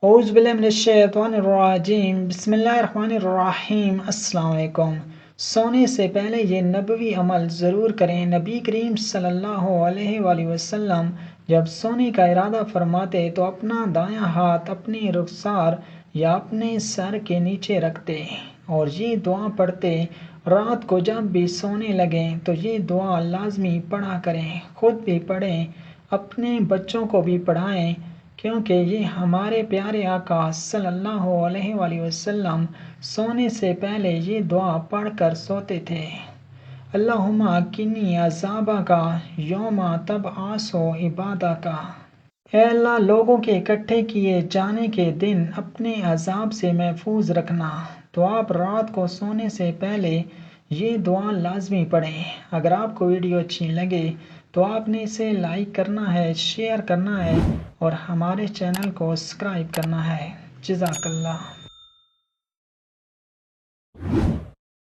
اعوذ باللہ من الشیطان الرجیم، بسم اللہ الرحمن الرحیم۔ السلام علیکم۔ سونے سے پہلے یہ نبوی عمل ضرور کریں۔ نبی کریم صلی اللہ علیہ وآلہ وسلم جب سونے کا ارادہ فرماتے تو اپنا دایاں ہاتھ اپنے رخسار یا اپنے سر کے نیچے رکھتے اور یہ دعا پڑھتے۔ رات کو جب بھی سونے لگیں تو یہ دعا لازمی پڑھا کریں، خود بھی پڑھیں، اپنے بچوں کو بھی پڑھائیں، کیونکہ یہ ہمارے پیارے آقا صلی اللہ علیہ وآلہ وسلم سونے سے پہلے یہ دعا پڑھ کر سوتے تھے۔ اللہم قنی عذابک یوم تبعث عبادک۔ اے اللہ، لوگوں کے اکٹھے کیے جانے کے دن اپنے عذاب سے محفوظ رکھنا۔ تو آپ رات کو سونے سے پہلے یہ دعا لازمی پڑھیں۔ اگر آپ کو ویڈیو اچھی لگے تو آپ نے اسے لائک کرنا ہے، شیئر کرنا ہے اور ہمارے چینل کو سبسکرائب کرنا ہے۔ جزاک اللہ۔